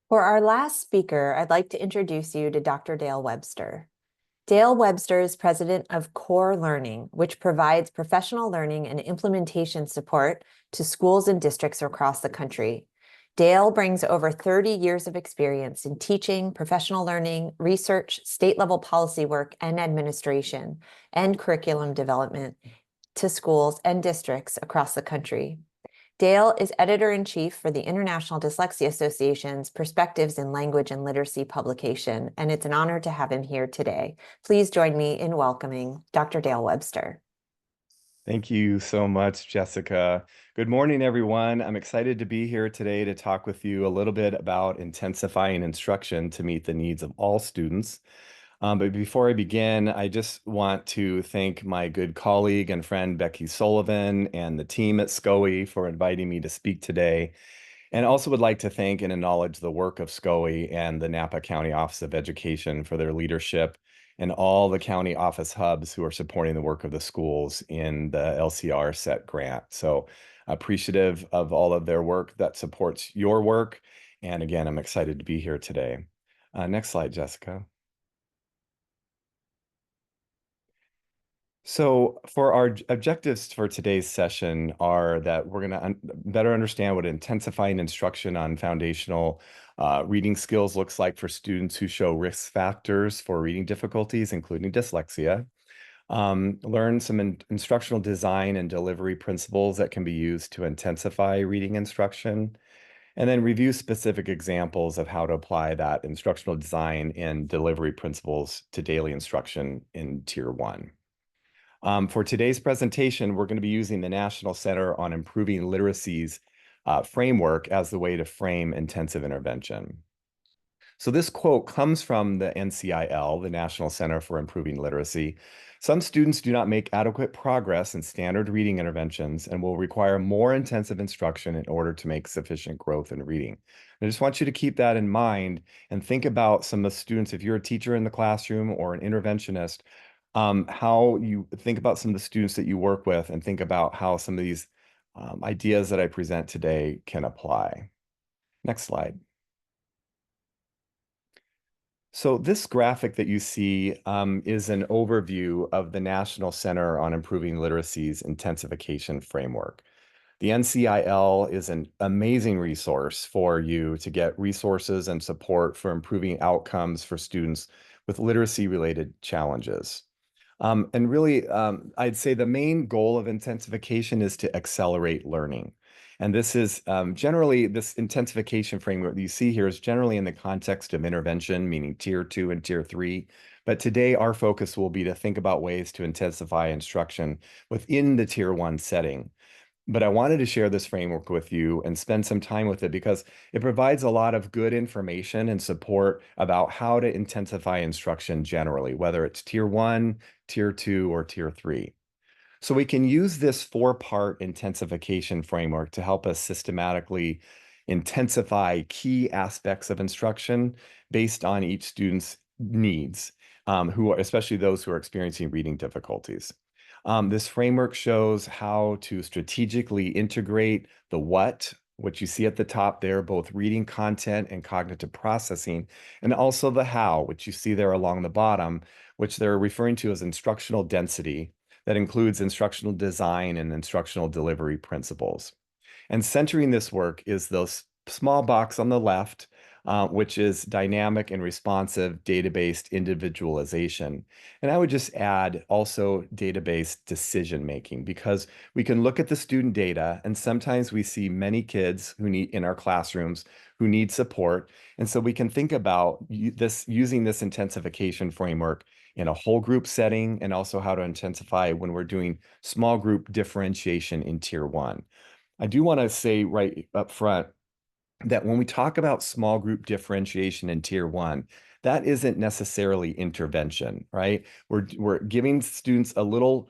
For our last speaker, I'd like to introduce you to Dr. Dale Webster. Dale Webster is president of Core Learning, which provides professional learning and implementation support to schools and districts across the country. Dale brings over 30 years of experience in teaching, professional learning, research, state-level policy work, and administration, and curriculum development to schools and districts across the country. Dale is editor-in-chief for the International Dyslexia Association's Perspectives in Language and Literacy publication, and it's an honor to have him here today. Please join me in welcoming Dr. Dale Webster. Thank you so much, Jessica. Good morning, everyone. I'm excited to be here today to talk with you a little bit about intensifying instruction to meet the needs of all students. But before I begin, I just want to thank my good colleague and friend Becky Sullivan and the team at SCOE for inviting me to speak today. And also would like to thank and acknowledge the work of SCOE and the Napa County Office of Education for their leadership and all the county office hubs who are supporting the work of the schools in the LCR SET grant. So appreciative of all of their work that supports your work. And again, I'm excited to be here today. Next slide, Jessica. So for our objectives for today's session are that we're going to better understand what intensifying instruction on foundational reading skills looks like for students who show risk factors for reading difficulties, including dyslexia. Learn some instructional design and delivery principles that can be used to intensify reading instruction, and then review specific examples of how to apply that instructional design and delivery principles to daily instruction in Tier 1. For today's presentation, we're going to be using the National Center on Improving Literacy's framework as the way to frame intensive intervention. So this quote comes from the NCIL, the National Center for Improving Literacy. Some students do not make adequate progress in standard reading interventions and will require more intensive instruction in order to make sufficient growth in reading. I just want you to keep that in mind and think about some of the students, if you're a teacher in the classroom or an interventionist, how you think about some of the students that you work with and think about how some of these ideas that I present today can apply. Next slide. So this graphic that you see is an overview of the National Center on Improving Literacy's intensification framework. The NCIL is an amazing resource for you to get resources and support for improving outcomes for students with literacy-related challenges. And really, I'd say the main goal of intensification is to accelerate learning. And this is generally, this intensification framework that you see here is generally in the context of intervention, meaning Tier 2 and Tier 3. But today, our focus will be to think about ways to intensify instruction within the Tier 1 setting. But I wanted to share this framework with you and spend some time with it because it provides a lot of good information and support about how to intensify instruction generally, whether it's Tier 1, Tier 2, or Tier 3. So we can use this four-part intensification framework to help us systematically intensify key aspects of instruction based on each student's needs, who are, especially those who are experiencing reading difficulties. This framework shows how to strategically integrate the what, which you see at the top there, both reading content and cognitive processing, and also the how, which you see there along the bottom, which they're referring to as instructional density, that includes instructional design and instructional delivery principles. And centering this work is the small box on the left, which is dynamic and responsive data-based individualization. And I would just add also data-based decision-making, because we can look at the student data and sometimes we see many kids who need in our classrooms who need support. And so we can think about using this intensification framework in a whole group setting and also how to intensify when we're doing small group differentiation in Tier 1. I do want to say right up front that when we talk about small group differentiation in Tier 1, that isn't necessarily intervention, right? We're giving students a little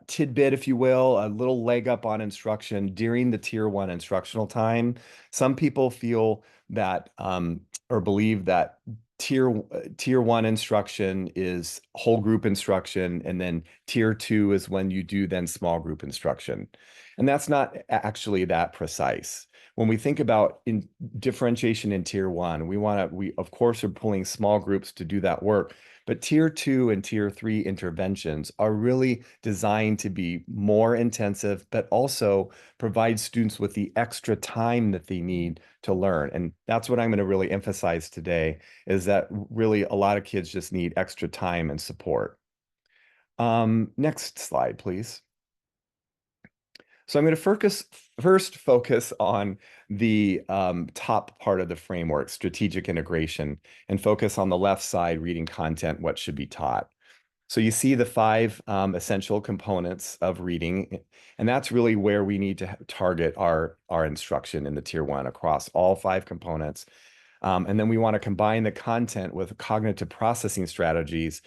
tidbit, if you will, a little leg up on instruction during the Tier 1 instructional time. Some people feel that or believe that Tier 1 instruction is whole group instruction, and then Tier 2 is when you do then small group instruction. And that's not actually that precise. When we think about differentiation in tier one, we of course are pulling small groups to do that work, but tier two and tier three interventions are really designed to be more intensive, but also provide students with the extra time that they need to learn. And that's what I'm going to really emphasize today, is that really a lot of kids just need extra time and support. Next slide, please. So I'm going to first focus on the top part of the framework, strategic integration, and focus on the left side, reading content, what should be taught. So you see the five essential components of reading, and that's really where we need to target our instruction in the tier one across all five components. And then we want to combine the content with cognitive processing strategies.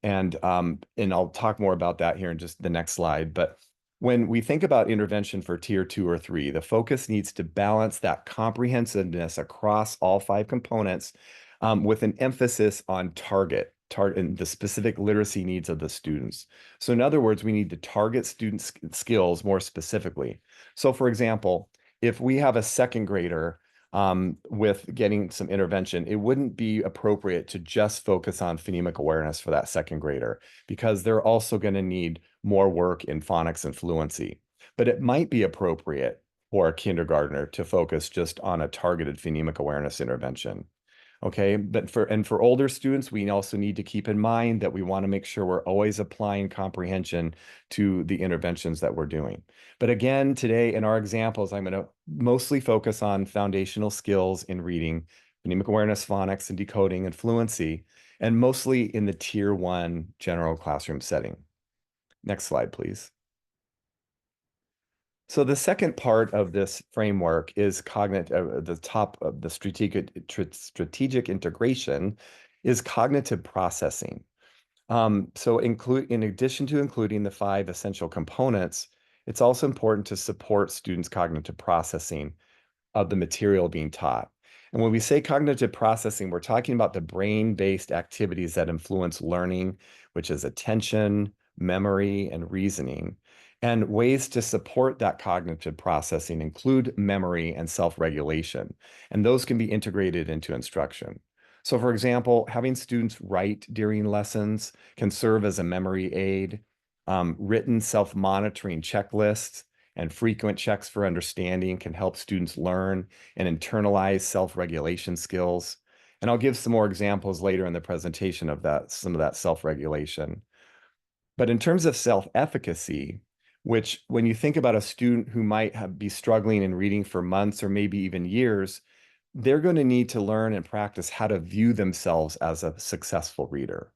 And I'll talk more about that here in just the next slide. But when we think about intervention for tier two or three, the focus needs to balance that comprehensiveness across all five components with an emphasis on target and the specific literacy needs of the students. So in other words, we need to target student skills more specifically. So for example, if we have a second grader with getting some intervention, it wouldn't be appropriate to just focus on phonemic awareness for that second grader, because they're also going to need more work in phonics and fluency. But it might be appropriate for a kindergartner to focus just on a targeted phonemic awareness intervention. Okay, but for older students, we also need to keep in mind that we want to make sure we're always applying comprehension to the interventions that we're doing. But again, today in our examples, I'm going to mostly focus on foundational skills in reading, phonemic awareness, phonics, and decoding, and fluency, and mostly in the tier one general classroom setting. Next slide, please. So the second part of this framework is the top of the strategic integration is cognitive processing. So in addition to including the five essential components, it's also important to support students' cognitive processing of the material being taught. And when we say cognitive processing, we're talking about the brain-based activities that influence learning, which is attention, memory, and reasoning. And ways to support that cognitive processing include memory and self-regulation, and those can be integrated into instruction. So for example, having students write during lessons can serve as a memory aid. Written self-monitoring checklists and frequent checks for understanding can help students learn and internalize self-regulation skills. And I'll give some more examples later in the presentation of that, some of that self-regulation. But in terms of self-efficacy, which when you think about a student who might be struggling in reading for months or maybe even years, they're going to need to learn and practice how to view themselves as a successful reader.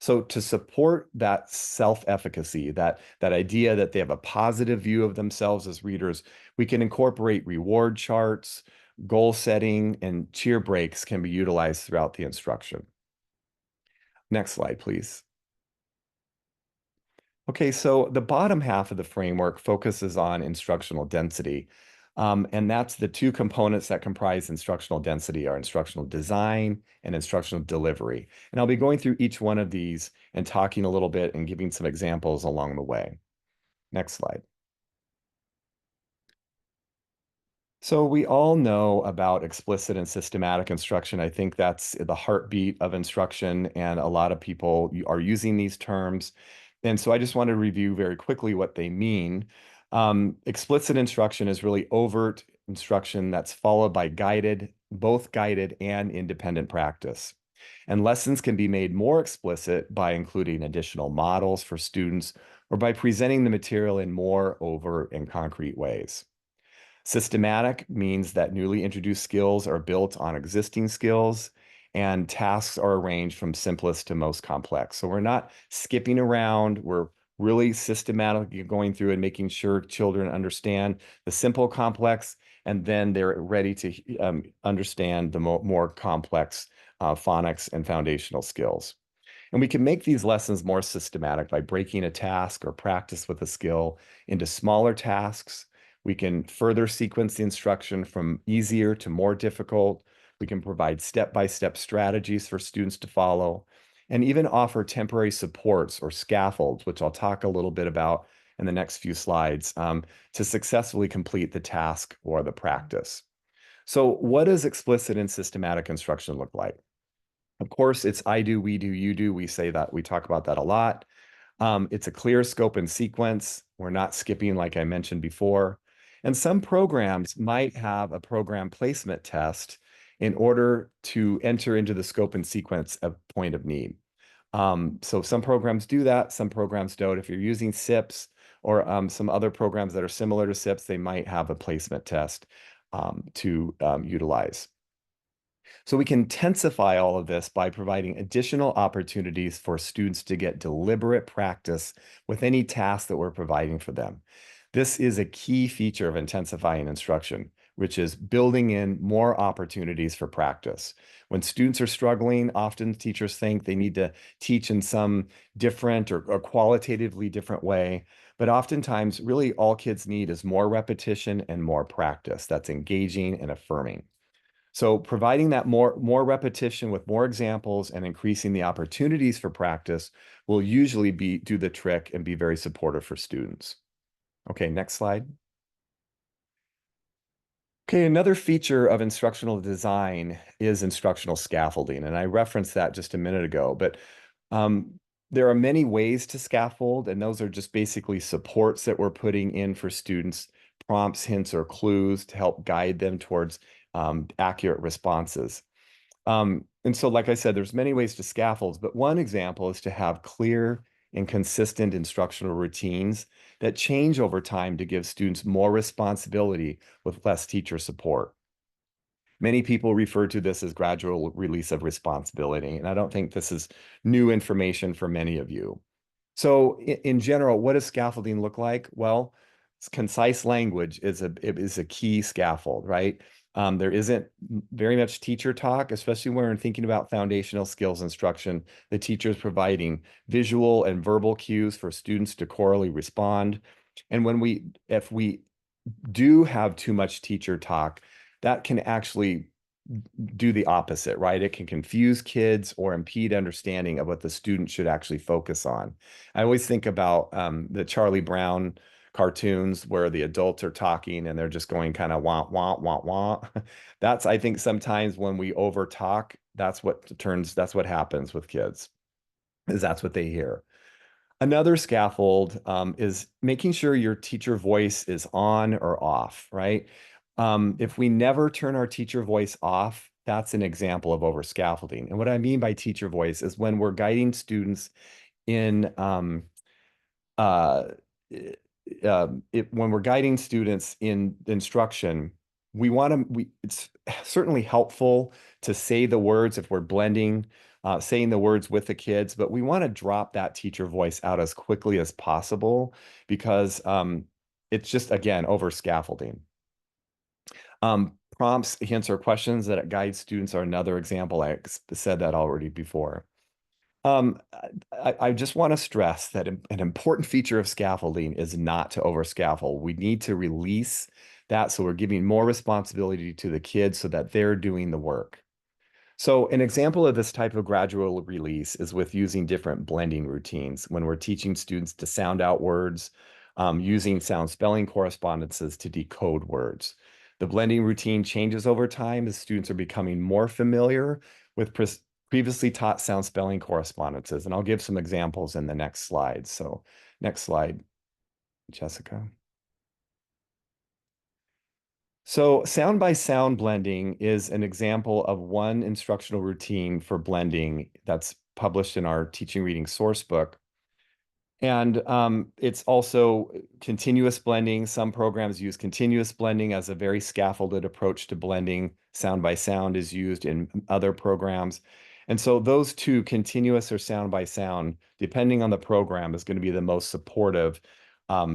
So to support that self-efficacy, that idea that they have a positive view of themselves as readers, we can incorporate reward charts, goal setting, and cheer breaks can be utilized throughout the instruction. Next slide, please. Okay, so the bottom half of the framework focuses on instructional density. And that's the two components that comprise instructional density are instructional design and instructional delivery. And I'll be going through each one of these and talking a little bit and giving some examples along the way. Next slide. So we all know about explicit and systematic instruction. I think that's the heartbeat of instruction, and a lot of people are using these terms. And so I just want to review very quickly what they mean. Explicit instruction is really overt instruction that's followed by both guided and independent practice. And lessons can be made more explicit by including additional models for students or by presenting the material in more overt and concrete ways. Systematic means that newly introduced skills are built on existing skills and tasks are arranged from simplest to most complex. So we're not skipping around. We're really systematically going through and making sure children understand the simple, complex, and then they're ready to understand the more complex phonics and foundational skills. And we can make these lessons more systematic by breaking a task or practice with a skill into smaller tasks. We can further sequence the instruction from easier to more difficult. We can provide step-by-step strategies for students to follow, and even offer temporary supports or scaffolds, which I'll talk a little bit about in the next few slides to successfully complete the task or the practice. So what does explicit and systematic instruction look like? Of course, it's I do, we do, you do. We say that, we talk about that a lot. It's a clear scope and sequence. We're not skipping, like I mentioned before. And some programs might have a program placement test in order to enter into the scope and sequence of point of need. So some programs do that, some programs don't. If you're using SIPs or some other programs that are similar to SIPs, they might have a placement test to utilize. So we can intensify all of this by providing additional opportunities for students to get deliberate practice with any task that we're providing for them. This is a key feature of intensifying instruction, which is building in more opportunities for practice. When students are struggling, often teachers think they need to teach in some different or qualitatively different way. But oftentimes, really all kids need is more repetition and more practice that's engaging and affirming. So providing that more repetition with more examples and increasing the opportunities for practice will usually do the trick and be very supportive for students. Okay, next slide. Okay, another feature of instructional design is instructional scaffolding, and I referenced that just a minute ago, but there are many ways to scaffold, and those are just basically supports that we're putting in for students, prompts, hints, or clues to help guide them towards accurate responses. And so, like I said, there's many ways to scaffold, but one example is to have clear and consistent instructional routines that change over time to give students more responsibility with less teacher support. Many people refer to this as gradual release of responsibility, and I don't think this is new information for many of you. So in general, what does scaffolding look like? Well, concise language is a key scaffold, right? There isn't very much teacher talk, especially when we're thinking about foundational skills instruction. The teacher is providing visual and verbal cues for students to corally respond. And if we do have too much teacher talk, that can actually do the opposite, right? It can confuse kids or impede understanding of what the student should actually focus on. I always think about the Charlie Brown cartoons where the adults are talking and they're just going kind of wah, wah, wah, wah. That's, I think, sometimes when we over talk, that's what happens with kids, is that's what they hear. Another scaffold is making sure your teacher voice is on or off, right? If we never turn our teacher voice off, that's an example of over scaffolding. And what I mean by teacher voice is when we're guiding students in uh, when we're guiding students in instruction, it's certainly helpful to say the words if we're blending, saying the words with the kids, but we want to drop that teacher voice out as quickly as possible because it's just, again, over scaffolding. Prompts, hints, or questions that guide students are another example. I said that already before. Um, I just want to stress that an important feature of scaffolding is not to over scaffold. We need to release that so we're giving more responsibility to the kids so that they're doing the work. So an example of this type of gradual release is with using different blending routines when we're teaching students to sound out words, using sound spelling correspondences to decode words. The blending routine changes over time as students are becoming more familiar with previously taught sound spelling correspondences. And I'll give some examples in the next slide. So next slide, Jessica. So sound by sound blending is an example of one instructional routine for blending that's published in our teaching reading source book. And it's also continuous blending. Some programs use continuous blending as a very scaffolded approach to blending. Sound by sound is used in other programs. And so those two, continuous or sound by sound, depending on the program, is going to be the most supportive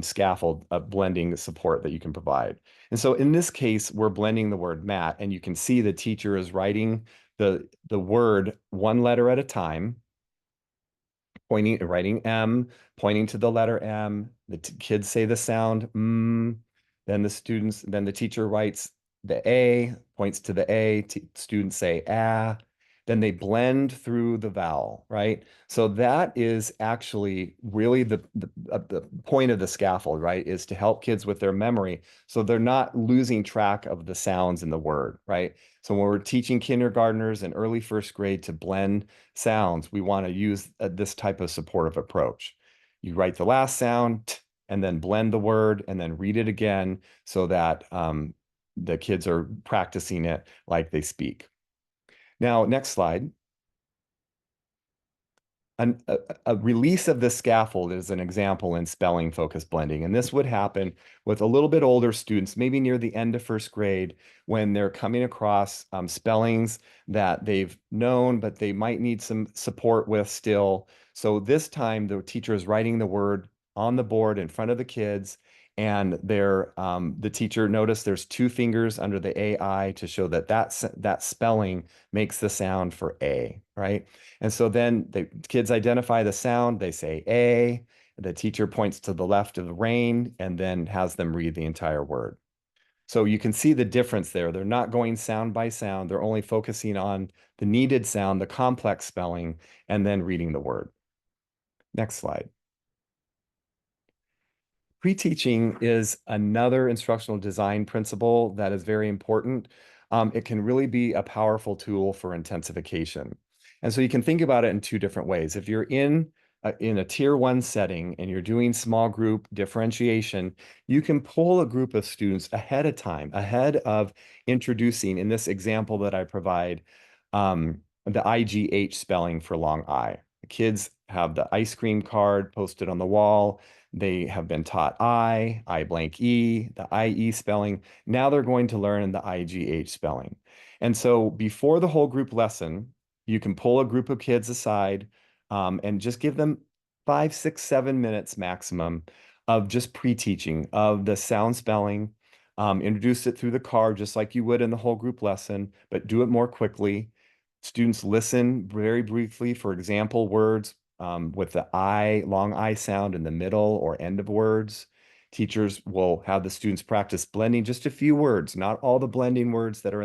scaffold of blending support that you can provide. And so in this case, we're blending the word mat, and you can see the teacher is writing the word one letter at a time, writing M, pointing to the letter M. The kids say the sound then the teacher writes the A, points to the A. Students say ah. then they blend through the vowel, right? So that is actually really the point of the scaffold, right? Is to help kids with their memory so they're not losing track of the sounds in the word, right? So when we're teaching kindergartners and early first grade to blend sounds, we want to use this type of supportive approach. You write the last sound and then blend the word and then read it again so that the kids are practicing it like they speak. Now, next slide. A release of the scaffold is an example in spelling focused blending. And this would happen with a little bit older students, maybe near the end of first grade, when they're coming across spellings that they've known, but they might need some support with still. So this time the teacher is writing the word on the board in front of the kids. And the teacher noticed there's two fingers under the AI to show that that spelling makes the sound for A, right? And so then the kids identify the sound, they say A, the teacher points to the left of the rain and then has them read the entire word. So you can see the difference there. They're not going sound by sound. They're only focusing on the needed sound, the complex spelling, and then reading the word. Next slide. Pre-teaching is another instructional design principle that is very important. It can really be a powerful tool for intensification. And so you can think about it in two different ways. If you're in a tier one setting and you're doing small group differentiation, you can pull a group of students ahead of time, ahead of introducing, in this example that I provide, the IGH spelling for long I. The kids have the ice cream card posted on the wall. They have been taught I blank E, the IE spelling. Now they're going to learn the IGH spelling. And so before the whole group lesson, you can pull a group of kids aside and just give them 5, 6, 7 minutes maximum of just pre-teaching of the sound spelling. Introduce it through the card just like you would in the whole group lesson, but do it more quickly. Students listen very briefly for example words with the I, long I sound in the middle or end of words. Teachers will have the students practice blending just a few words, not all the blending words that are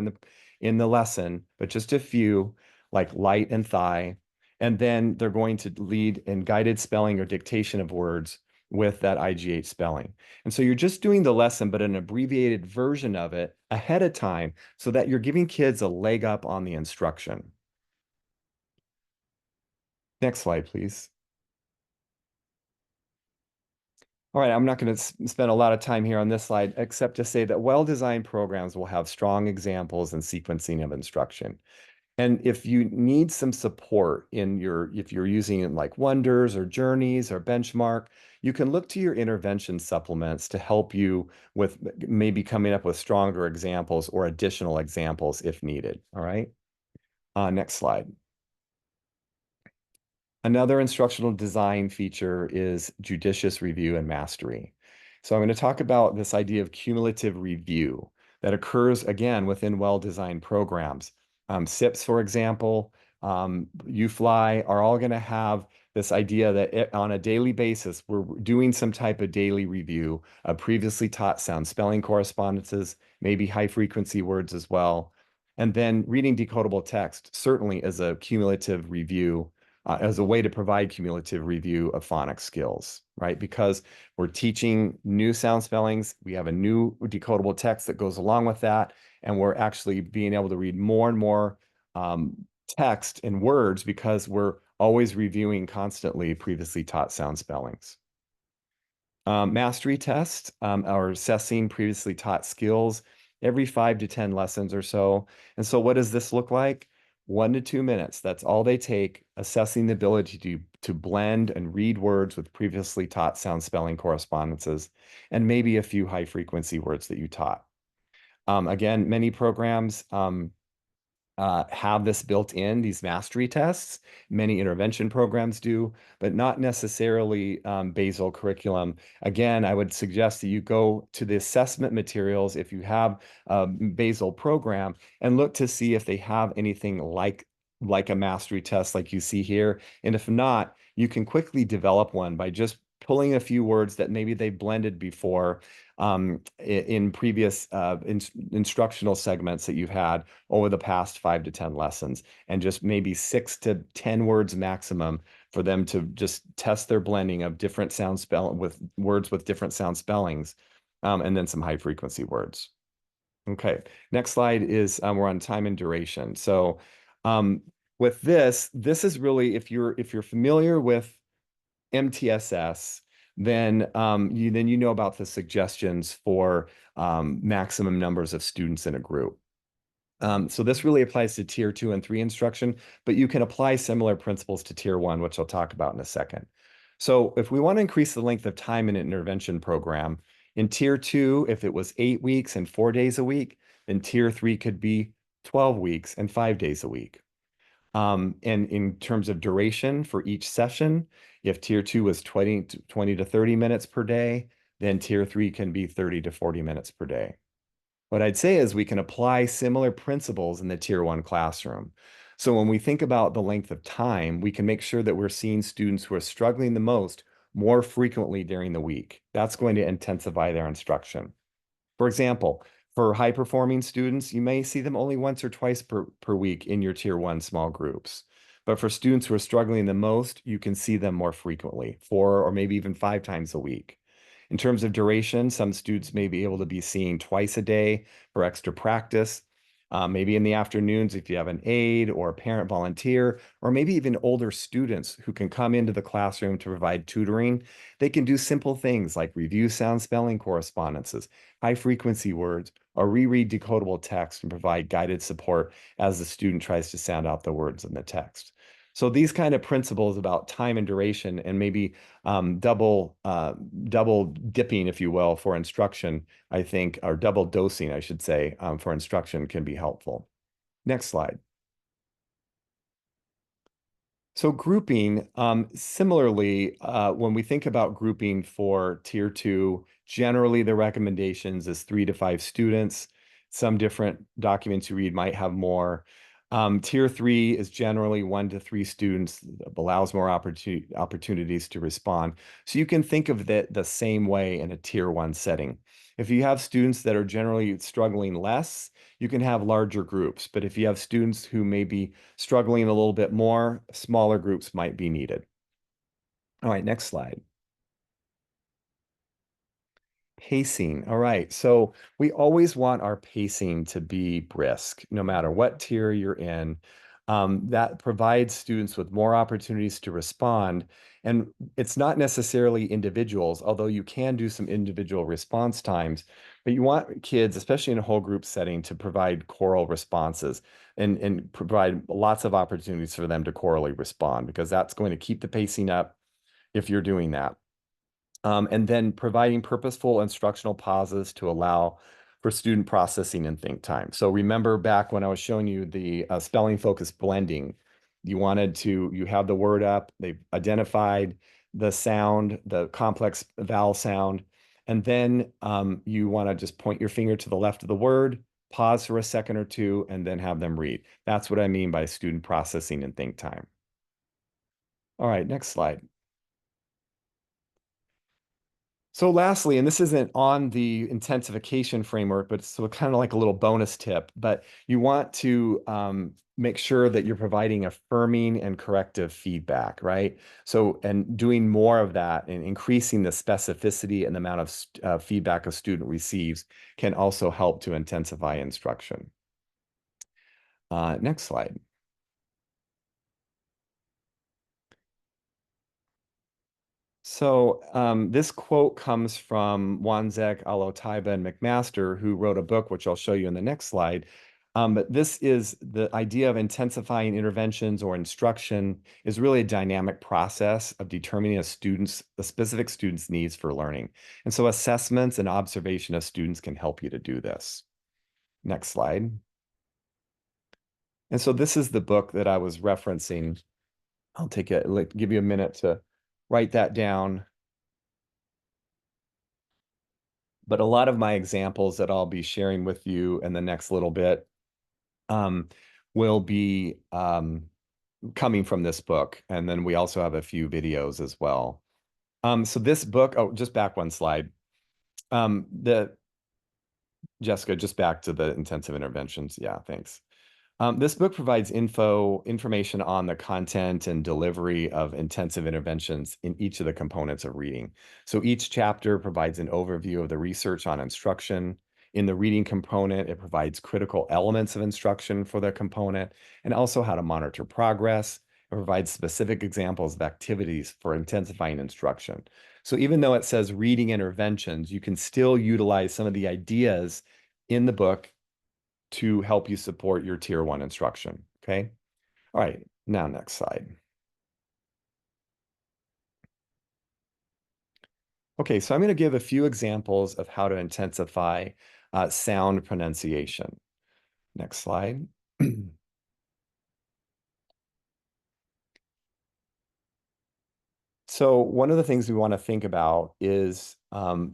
in the lesson, but just a few like light and thigh. And then they're going to lead in guided spelling or dictation of words with that IGH spelling. And so you're just doing the lesson, but an abbreviated version of it ahead of time so that you're giving kids a leg up on the instruction. Next slide, please. All right, I'm not going to spend a lot of time here on this slide, except to say that well-designed programs will have strong examples and sequencing of instruction. And if you need some support if you're using it like Wonders or Journeys or Benchmark, you can look to your intervention supplements to help you with maybe coming up with stronger examples or additional examples if needed. All right. Next slide. Another instructional design feature is judicious review and mastery. So I'm going to talk about this idea of cumulative review that occurs again within well-designed programs. SIPs, for example, UFly are all going to have this idea that on a daily basis, we're doing some type of daily review of previously taught sound spelling correspondences, maybe high frequency words as well. And then reading decodable text certainly is a cumulative review as a way to provide cumulative review of phonics skills, right? Because we're teaching new sound spellings, we have a new decodable text that goes along with that, and we're actually being able to read more and more text and words because we're always reviewing constantly previously taught sound spellings. Mastery tests are assessing previously taught skills every 5 to 10 lessons or so. And so what does this look like? 1 to 2 minutes. That's all they take, assessing the ability to blend and read words with previously taught sound spelling correspondences, and maybe a few high frequency words that you taught. Again, many programs have this built in, these mastery tests. Many intervention programs do, but not necessarily basal curriculum. Again, I would suggest that you go to the assessment materials if you have a basal program and look to see if they have anything like a mastery test like you see here. And if not, you can quickly develop one by just pulling a few words that maybe they blended before in previous instructional segments that you've had over the past 5 to 10 lessons, and just maybe 6 to 10 words maximum for them to just test their blending of different sound spell with words with different sound spellings, and then some high frequency words. Okay, next slide is we're on time and duration. So with this is really, if you're familiar with MTSS, then you know about the suggestions for maximum numbers of students in a group. So this really applies to tier 2 and 3 instruction, but you can apply similar principles to tier 1, which I'll talk about in a second. So if we want to increase the length of time in an intervention program, in tier 2, if it was 8 weeks and 4 days a week, then tier 3 could be 12 weeks and 5 days a week. And in terms of duration for each session, if tier 2 was 20 to 30 minutes per day, then tier 3 can be 30 to 40 minutes per day. What I'd say is we can apply similar principles in the tier 1 classroom. So when we think about the length of time, we can make sure that we're seeing students who are struggling the most more frequently during the week. That's going to intensify their instruction. For example, for high performing students, you may see them only once or twice per week in your tier 1 small groups. But for students who are struggling the most, you can see them more frequently, 4 or maybe even 5 times a week. In terms of duration, some students may be able to be seen twice a day for extra practice. Maybe in the afternoons if you have an aide or a parent volunteer, or maybe even older students who can come into the classroom to provide tutoring. They can do simple things like review sound spelling correspondences, high frequency words, or reread decodable text and provide guided support as the student tries to sound out the words in the text. So these kind of principles about time and duration, and maybe double dipping, if you will, for instruction, I think, or double dosing, I should say, for instruction can be helpful. Next slide. So grouping, similarly, when we think about grouping for tier 2, generally the recommendations is 3 to 5 students. Some different documents you read might have more. Tier 3 is generally 1 to 3 students, allows more opportunities to respond. So you can think of it the same way in a tier 1 setting. If you have students that are generally struggling less, you can have larger groups. But if you have students who may be struggling a little bit more, smaller groups might be needed. All right, next slide. Pacing. All right. So we always want our pacing to be brisk, no matter what tier you're in. That provides students with more opportunities to respond. And it's not necessarily individuals, although you can do some individual response times. But you want kids, especially in a whole group setting, to provide choral responses and provide lots of opportunities for them to chorally respond, because that's going to keep the pacing up if you're doing that. And then providing purposeful instructional pauses to allow for student processing and think time. So remember back when I was showing you the spelling focused blending, you have the word up, they've identified the sound, the complex vowel sound, and then you want to just point your finger to the left of the word, pause for a second or two, and then have them read. That's what I mean by student processing and think time. All right, next slide. So lastly, and this isn't on the intensification framework, but it's so kind of like a little bonus tip, but you want to make sure that you're providing affirming and corrective feedback, right? So, and doing more of that and increasing the specificity and the amount of feedback a student receives can also help to intensify instruction. Next slide. So this quote comes from Wanzek, Alotaiba, and McMaster, who wrote a book, which I'll show you in the next slide. But this is the idea of intensifying interventions or instruction is really a dynamic process of determining a specific student's needs for learning. And so assessments and observation of students can help you to do this. Next slide. And so this is the book that I was referencing. I'll give you a minute to write that down. But a lot of my examples that I'll be sharing with you in the next little bit will be coming from this book. And then we also have a few videos as well. So this book, oh, just back one slide. The Jessica, just back to the intensive interventions. Yeah, thanks. This book provides information on the content and delivery of intensive interventions in each of the components of reading. So each chapter provides an overview of the research on instruction. In the reading component, it provides critical elements of instruction for the component and also how to monitor progress. It provides specific examples of activities for intensifying instruction. So even though it says reading interventions, you can still utilize some of the ideas in the book to help you support your tier 1 instruction. Okay. All right. Now, next slide. Okay. So I'm going to give a few examples of how to intensify sound pronunciation. Next slide. So one of the things we want to think about is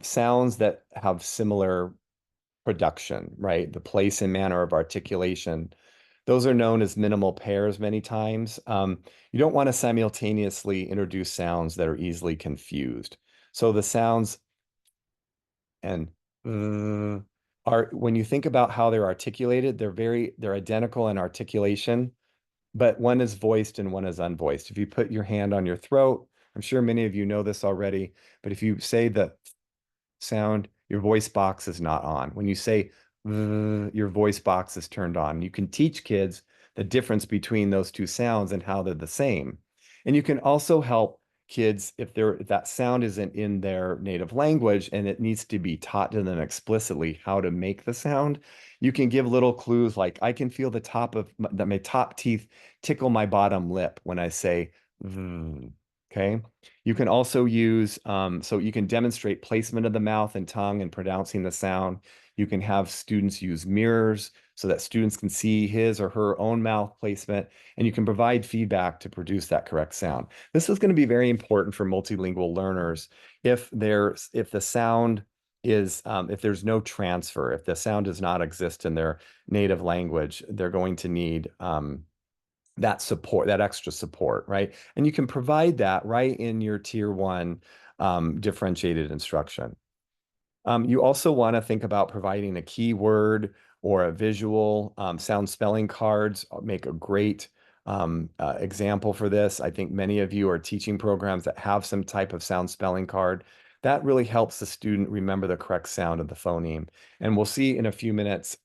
sounds that have similar production, right? The place and manner of articulation. Those are known as minimal pairs many times. You don't want to simultaneously introduce sounds that are easily confused. So the sounds and are, when you think about how they're articulated, they're identical in articulation, but one is voiced and one is unvoiced. If you put your hand on your throat, I'm sure many of you know this already, but if you say the sound, your voice box is not on. When you say your voice box is turned on. You can teach kids the difference between those two sounds and how they're the same. And you can also help kids if that sound isn't in their native language and it needs to be taught to them explicitly how to make the sound. You can give little clues like I can feel the top of my top teeth tickle my bottom lip when I say okay. You can also use, so you can demonstrate placement of the mouth and tongue and pronouncing the sound. You can have students use mirrors so that students can see his or her own mouth placement, and you can provide feedback to produce that correct sound. This is going to be very important for multilingual learners if the sound is, if there's no transfer, if the sound does not exist in their native language, they're going to need, that support, that extra support, right? And you can provide that right in your tier 1 differentiated instruction. You also want to think about providing a keyword or a visual. Sound spelling cards make a great example for this. I think many of you are teaching programs that have some type of sound spelling card. That really helps the student remember the correct sound of the phoneme. And we'll see in a few minutes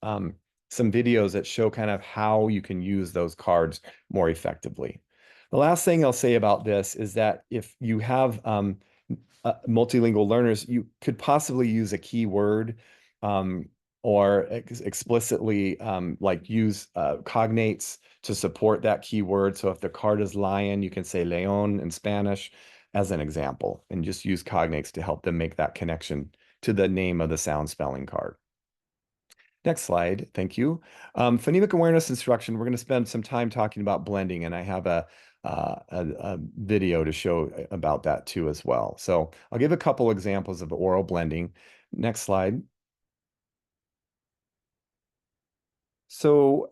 some videos that show kind of how you can use those cards more effectively. The last thing I'll say about this is that if you have multilingual learners, you could possibly use a keyword or explicitly like use cognates to support that keyword. So if the card is lion, you can say león in Spanish as an example, and just use cognates to help them make that connection to the name of the sound spelling card. Next slide, thank you. Phonemic awareness instruction, we're going to spend some time talking about blending, and I have a video to show about that too as well. So I'll give a couple examples of oral blending. Next slide. So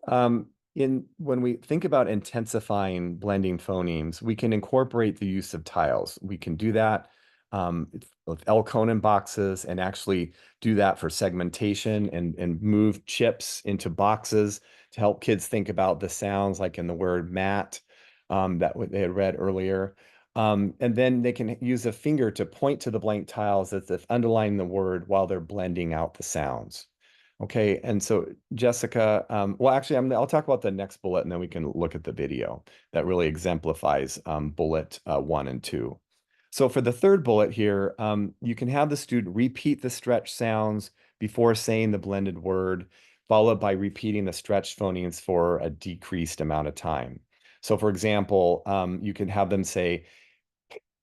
when we think about intensifying blending phonemes, we can incorporate the use of tiles. We can do that with L-Conan boxes and actually do that for segmentation and move chips into boxes to help kids think about the sounds like in the word mat that they had read earlier. And then they can use a finger to point to the blank tiles as if underlining the word while they're blending out the sounds. Okay, and so Jessica, well, actually, I'll talk about the next bullet and then we can look at the video that really exemplifies bullet 1 and 2. So for the third bullet here, you can have the student repeat the stretch sounds before saying the blended word, followed by repeating the stretched phonemes for a decreased amount of time. So for example, you can have them say,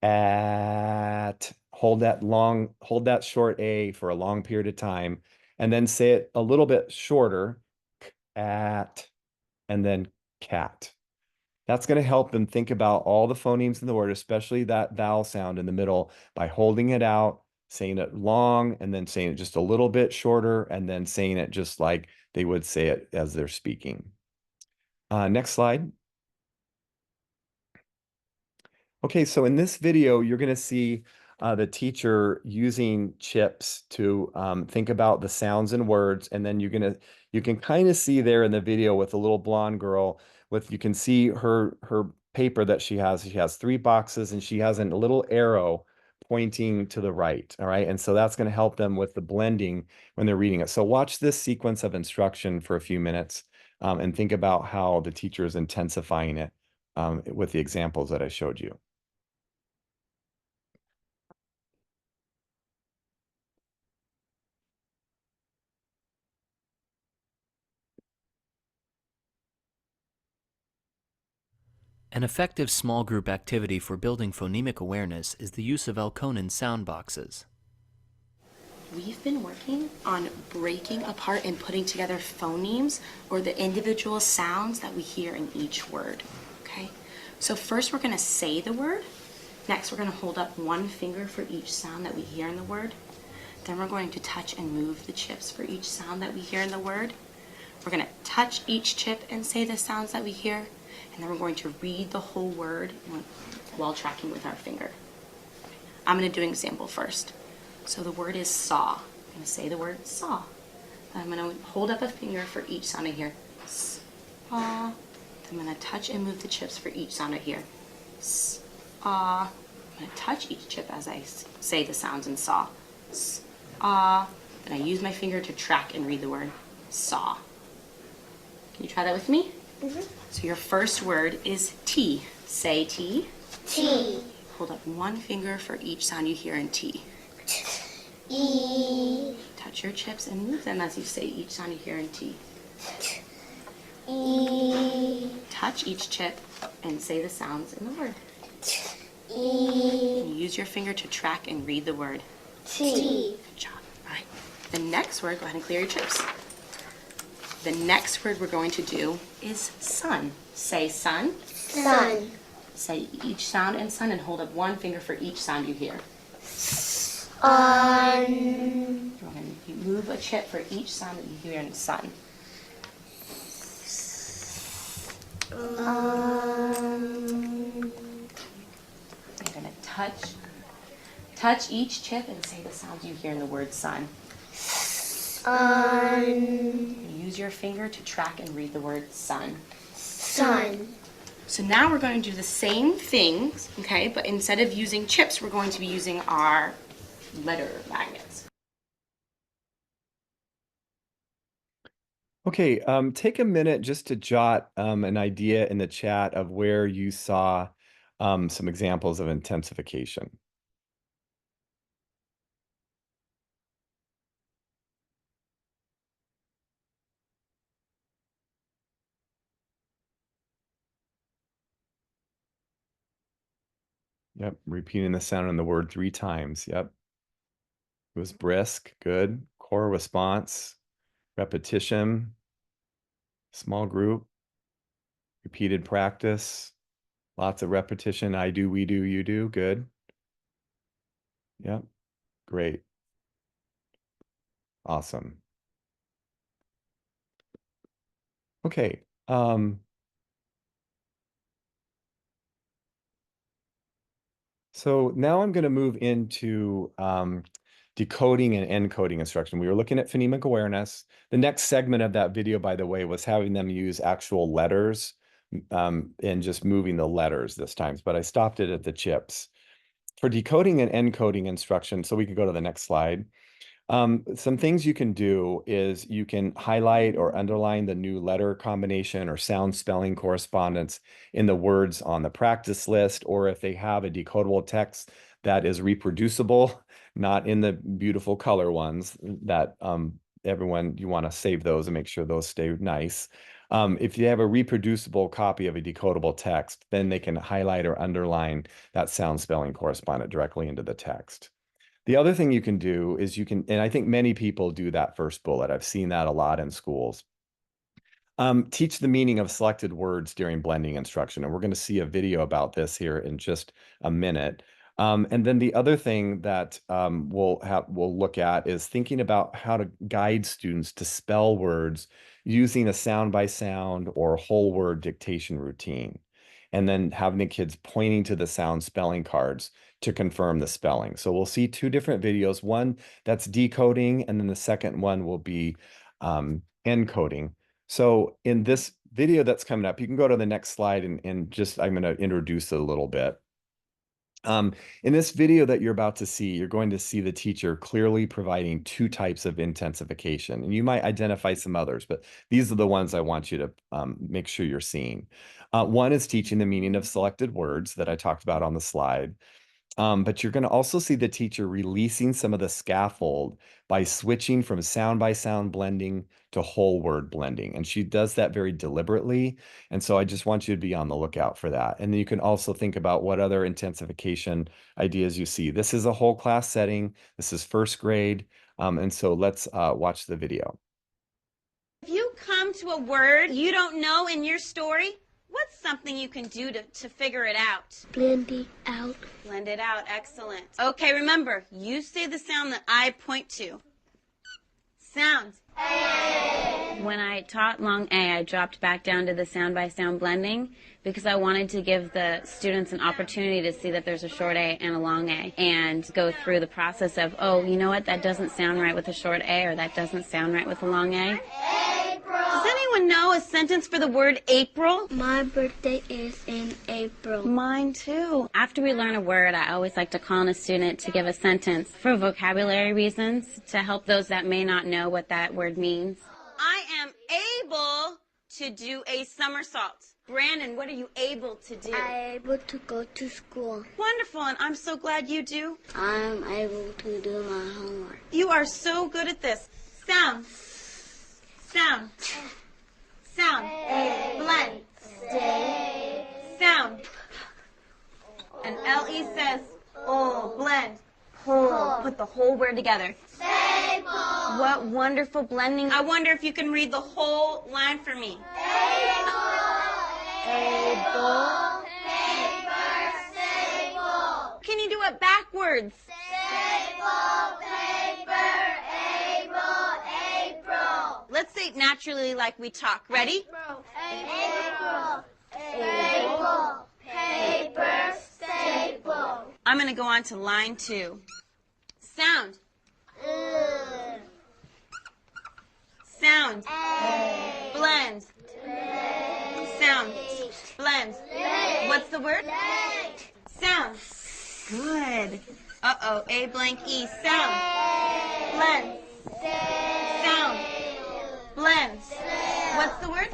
at, hold that short A for a long period of time, and then say it a little bit shorter, at, and then cat. That's going to help them think about all the phonemes in the word, especially that vowel sound in the middle, by holding it out, saying it long, and then saying it just a little bit shorter, and then saying it just like they would say it as they're speaking. Next slide. Okay, so in this video, you're going to see the teacher using chips to think about the sounds and words, and then you can kind of see there in the video with the little blonde girl you can see her paper that she has. She has 3 boxes and she has a little arrow pointing to the right. All right. And so that's going to help them with the blending when they're reading it. So watch this sequence of instruction for a few minutes and think about how the teacher is intensifying it with the examples that I showed you. An effective small group activity for building phonemic awareness is the use of Elkonin sound boxes. We've been working on breaking apart and putting together phonemes, or the individual sounds that we hear in each word, okay? So first we're gonna say the word. Next we're gonna hold up one finger for each sound that we hear in the word. Then we're going to touch and move the chips for each sound that we hear in the word. We're gonna touch each chip and say the sounds that we hear. And then we're going to read the whole word while tracking with our finger. I'm going to do an example first. So the word is saw. I'm going to say the word saw. I'm going to hold up a finger for each sound I hear. Saw. I'm going to touch and move the chips for each sound I hear. Saw. I'm going to touch each chip as I say the sounds in saw. Saw. Then I use my finger to track and read the word saw. Can you try that with me? Mm-hmm. So your first word is T. Say T. T. Hold up one finger for each sound you hear in T. E. Touch your chips and move them as you say each sound you hear in T. E. Touch each chip and say the sounds in the word. E. And use your finger to track and read the word. T. Good job. All right. The next word, go ahead and clear your chips. The next word we're going to do is sun. Say sun. Sun. Say each sound in sun and hold up one finger for each sound you hear. On. We're going to move a chip for each sound that you hear in sun. You're going to touch each chip and say the sounds you hear in the word sun. Use your finger to track and read the word sun. Sun. So now we're going to do the same things, okay, but instead of using chips, we're going to be using our letter magnets. Okay, take a minute just to jot an idea in the chat of where you saw some examples of intensification. Yep, repeating the sound in the word 3 times. Yep. It was brisk, good. Core response, repetition, small group, repeated practice, lots of repetition. I do, we do, you do. Good. Yep, great. Awesome. Okay. So now I'm going to move into decoding and encoding instruction. We were looking at phonemic awareness. The next segment of that video, by the way, was having them use actual letters and just moving the letters this time, but I stopped it at the chips. For decoding and encoding instruction, so we can go to the next slide. Some things you can do is you can highlight or underline the new letter combination or sound spelling correspondence in the words on the practice list, or if they have a decodable text that is reproducible, not in the beautiful color ones that everyone, you want to save those and make sure those stay nice. If you have a reproducible copy of a decodable text, then they can highlight or underline that sound spelling correspondent directly into the text. The other thing you can do is you can, and I think many people do that first bullet. I've seen that a lot in schools. Teach the meaning of selected words during blending instruction. And we're going to see a video about this here in just a minute. And then the other thing that we'll look at is thinking about how to guide students to spell words using a sound by sound or whole word dictation routine. and then having the kids pointing to the sound spelling cards to confirm the spelling. So we'll see two different videos, one that's decoding, and then the second one will be encoding. So in this video that's coming up, you can go to the next slide and just, I'm going to introduce it a little bit. In this video that you're about to see, you're going to see the teacher clearly providing two types of intensification. And you might identify some others, but these are the ones I want you to make sure you're seeing. One is teaching the meaning of selected words that I talked about on the slide. But you're going to also see the teacher releasing some of the scaffold by switching from sound by sound blending to whole word blending. And she does that very deliberately. And so I just want you to be on the lookout for that. And then you can also think about what other intensification ideas you see. This is a whole class setting. This is first grade. And so let's watch the video. If you come to a word you don't know in your story, what's something you can do to figure it out? Blend it out. Blend it out. Excellent. Okay, remember, you say the sound that I point to. Sound. A. When I taught long A, I dropped back down to the sound by sound blending because I wanted to give the students an opportunity to see that there's a short A and a long A and go through the process of, oh, you know what, that doesn't sound right with a short A, or that doesn't sound right with a long A. Does anyone know a sentence for the word April? My birthday is in April. Mine too. After we learn a word, I always like to call on a student to give a sentence for vocabulary reasons to help those that may not know what that word means. I am able to do a somersault. Brandon, what are you able to do? I'm able to go to school. Wonderful, and I'm so glad you do. I'm able to do my homework. You are so good at this. Sound. Sound. Sound. Blend. Sound. And L.E. says, oh, blend. Whole. Put the whole word together. What wonderful blending. I wonder if you can read the whole line for me. Able. Paper. Stable. Can you do it backwards? Stable. Paper. Able. April. Let's say it naturally like we talk. Ready? April. Able. Paper. Stable. I'm going to go on to line 2. Sound. Sound. Blend. Sound. Blend. What's the word? Sound. Good. Uh-oh. A blank E. Sound. Blend. Sound. Blend. What's the word?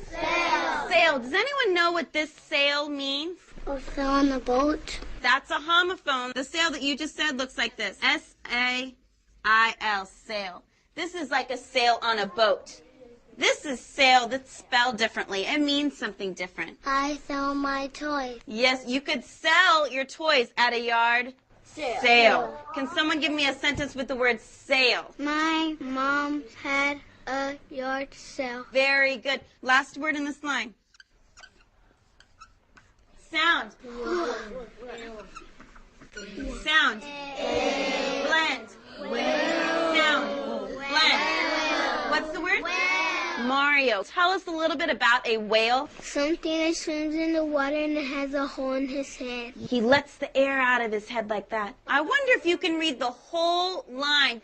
Sail. Does anyone know what this sail means? Also on the boat. That's a homophone. The sail that you just said looks like this. S-A-I-L, sail. This is like a sail on a boat. This is sail that's spelled differently. It means something different. I sell my toys. Yes, you could sell your toys at a yard sale. Can someone give me a sentence with the word sale? My mom had a yard sale. Very good. Last word in this line. Sound. Sound. Blend. Sound. Blend. What's the word? Mario. Tell us a little bit about a whale. Something that swims in the water and it has a hole in his head. He lets the air out of his head like that. I wonder if you can read the whole line.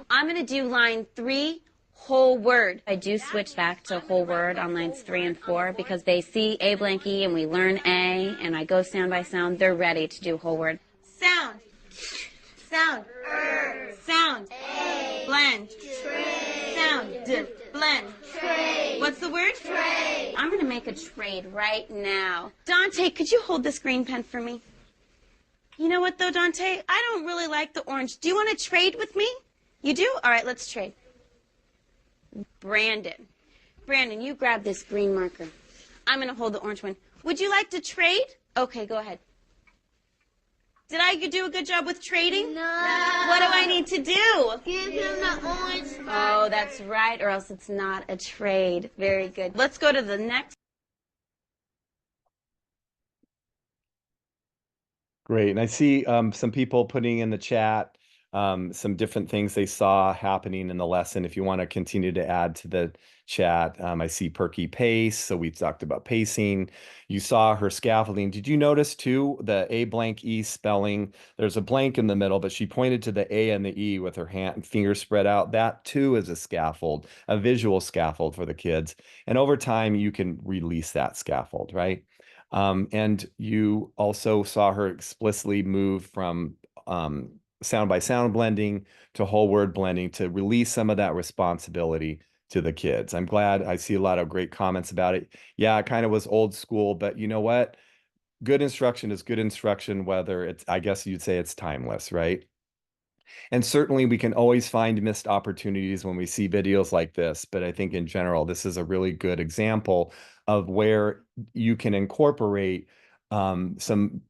I'm going to do line 3, whole word. I do switch back to whole word on lines 3 and 4 because they see A blank E and we learn A and I go sound by sound. They're ready to do whole word. Sound. Sound. Sound. Blend. Sound. Blend. What's the word? Trade. I'm going to make a trade right now. Dante, could you hold this green pen for me? You know what, though, Dante? I don't really like the orange. Do you want to trade with me? You do? All right, let's trade. Brandon. Brandon, you grab this green marker. I'm going to hold the orange one. Would you like to trade? Okay, go ahead. Did I do a good job with trading? No. What do I need to do? Give him the orange. Oh, that's right, or else it's not a trade. Very good. Let's go to the next. Great. And I see some people putting in the chat some different things they saw happening in the lesson. If you want to continue to add to the chat, I see perky pace. So we talked about pacing. You saw her scaffolding. Did you notice too, the A blank E spelling? There's a blank in the middle, but she pointed to the A and the E with her hand and fingers spread out. That too is a scaffold, a visual scaffold for the kids. And over time, you can release that scaffold, right? And you also saw her explicitly move from sound by sound blending to whole word blending to release some of that responsibility to the kids. I'm glad I see a lot of great comments about it. Yeah, it kind of was old school, but you know what? Good instruction is good instruction, whether it's, I guess you'd say it's timeless, right? And certainly we can always find missed opportunities when we see videos like this. But I think in general, this is a really good example of where you can incorporate some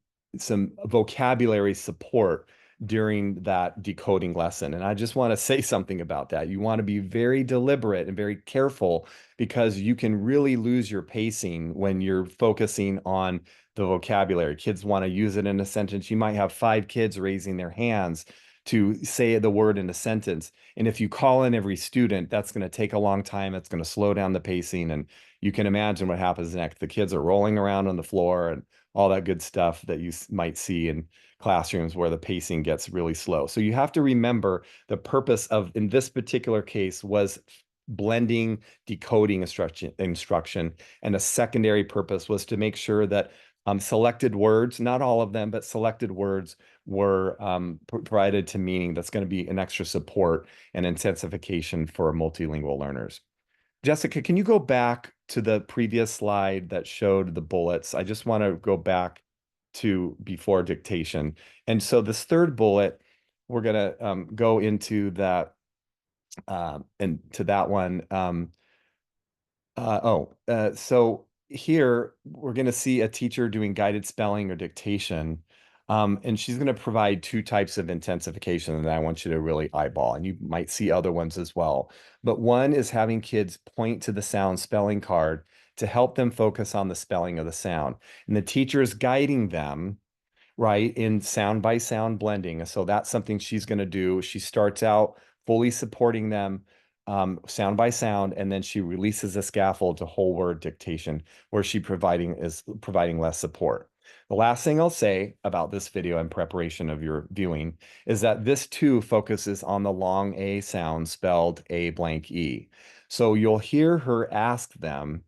vocabulary support during that decoding lesson. And I just want to say something about that. You want to be very deliberate and very careful because you can really lose your pacing when you're focusing on the vocabulary. Kids want to use it in a sentence. You might have 5 kids raising their hands to say the word in a sentence. And if you call in every student, that's going to take a long time. It's going to slow down the pacing. And you can imagine what happens next. The kids are rolling around on the floor and all that good stuff that you might see in classrooms where the pacing gets really slow. So you have to remember the purpose of, in this particular case, was blending decoding instruction. And a secondary purpose was to make sure that selected words, not all of them, but selected words were provided to meaning. That's going to be an extra support and intensification for multilingual learners. Jessica, can you go back to the previous slide that showed the bullets? I just want to go back to before dictation. And so this third bullet, we're going to go into that and to that one. So here we're going to see a teacher doing guided spelling or dictation. And she's going to provide 2 types of intensification that I want you to really eyeball. And you might see other ones as well. But one is having kids point to the sound spelling card to help them focus on the spelling of the sound. And the teacher is guiding them, right, in sound by sound blending. So that's something she's going to do. She starts out fully supporting them sound by sound, and then she releases a scaffold to whole word dictation where she is providing less support. The last thing I'll say about this video in preparation of your viewing is that this too focuses on the long A sound spelled A blank E. So you'll hear her ask them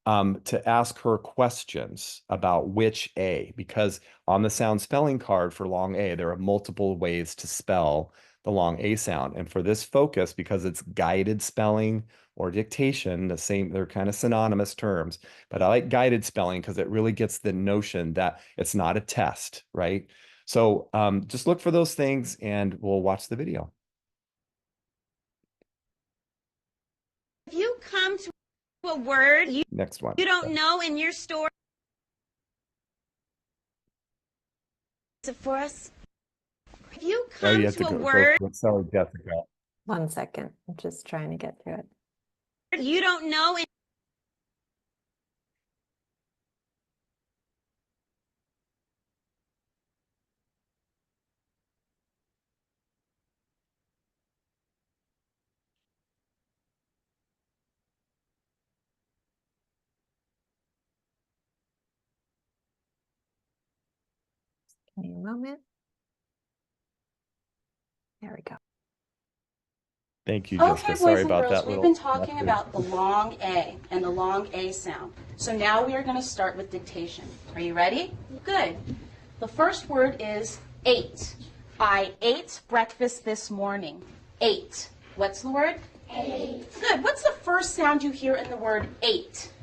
to ask her questions about which A, because on the sound spelling card for long A, there are multiple ways to spell the long A sound. And for this focus, because it's guided spelling or dictation, they're kind of synonymous terms, but I like guided spelling because it really gets the notion that it's not a test, right? So just look for those things and we'll watch the video. If you come to a word Next one. you don't know in your story, is it for us? If you come to a word Sorry, Jessica. 1 second. I'm just trying to get through it. you don't know in Give me a moment. There we go. Thank you, Jessica. Sorry about that. We've been talking about the long A and the long A sound. So now we are going to start with dictation. Are you ready? Good. The first word is 8. I ate breakfast this morning. 8. What's the word? 8. Good. What's the first sound you hear in the word 8?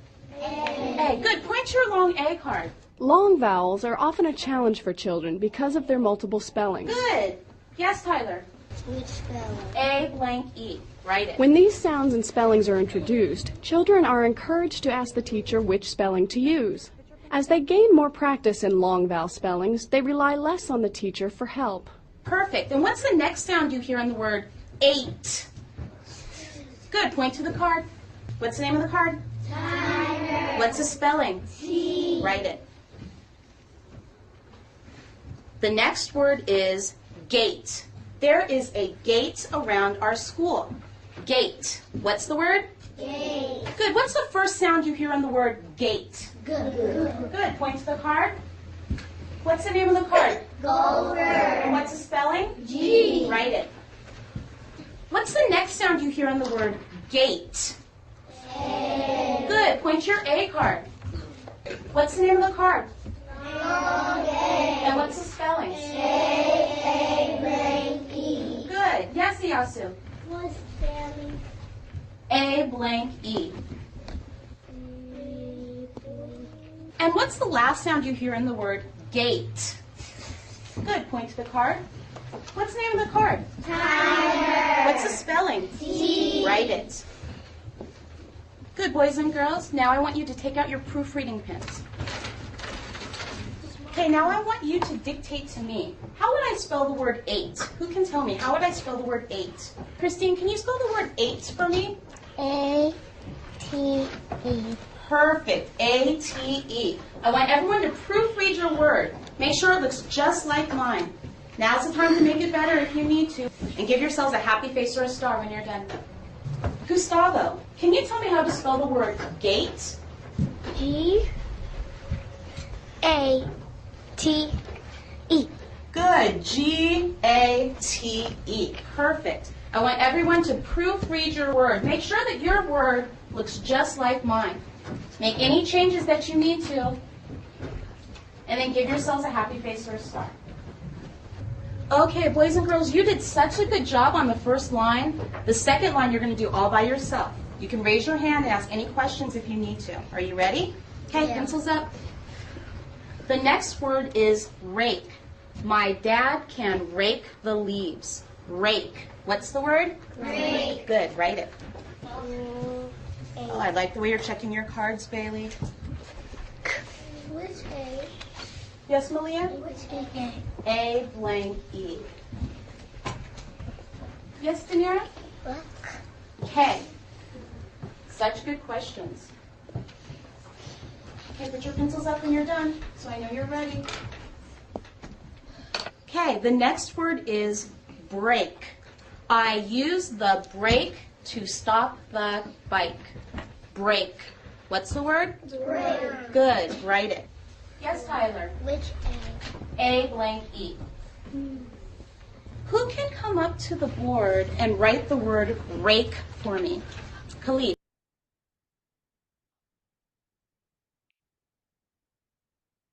A. Good. Point your long A card. Long vowels are often a challenge for children because of their multiple spellings. Good. Yes, Tyler. Which spelling? A blank E. Write it. When these sounds and spellings are introduced, children are encouraged to ask the teacher which spelling to use. As they gain more practice in long vowel spellings, they rely less on the teacher for help. Perfect. And what's the next sound you hear in the word 8? Good. Point to the card. What's the name of the card? Tiger. What's the spelling? T. Write it. The next word is gate. There is a gate around our school. Gate. What's the word? Gate. Good. What's the first sound you hear on the word gate? Good. Good. Point to the card. What's the name of the card? Gover. And what's the spelling? G. Write it. What's the next sound you hear on the word gate? A. Good. Point to your A card. What's the name of the card? Long A. And what's the spelling? A blank E. Good. Yes, Iyasu. What's spelling? A blank E. And what's the last sound you hear in the word gate? Good. Point to the card. What's the name of the card? Tiger. What's the spelling? T. Write it. Good, boys and girls. Now I want you to take out your proofreading pens. Okay, now I want you to dictate to me. How would I spell the word 8? Who can tell me? How would I spell the word 8? Christine, can you spell the word 8 for me? A-T-E. Perfect. A-T-E. I want everyone to proofread your word. Make sure it looks just like mine. Now's the time to make it better if you need to. And give yourselves a happy face or a star when you're done. Gustavo, can you tell me how to spell the word gate? G-A-T-E. Good. G-A-T-E. Perfect. I want everyone to proofread your word. Make sure that your word looks just like mine. Make any changes that you need to. And then give yourselves a happy face or a star. Okay, boys and girls, you did such a good job on the first line. The second line you're going to do all by yourself. You can raise your hand and ask any questions if you need to. Are you ready? Okay, pencils up. The next word is rake. My dad can rake the leaves. Rake. What's the word? Rake. Good, write it. Oh, I like the way you're checking your cards, Bailey. What's A? Yes, Malia? What's A? A blank E. Yes, Danira? What? K. Such good questions. Okay, put your pencils up when you're done, so I know you're ready. Okay, the next word is brake. I use the brake to stop the bike. Brake. What's the word? Brake. Good, write it. Yes, Tyler. Which A blank E. Who can come up to the board and write the word rake for me? Khalid.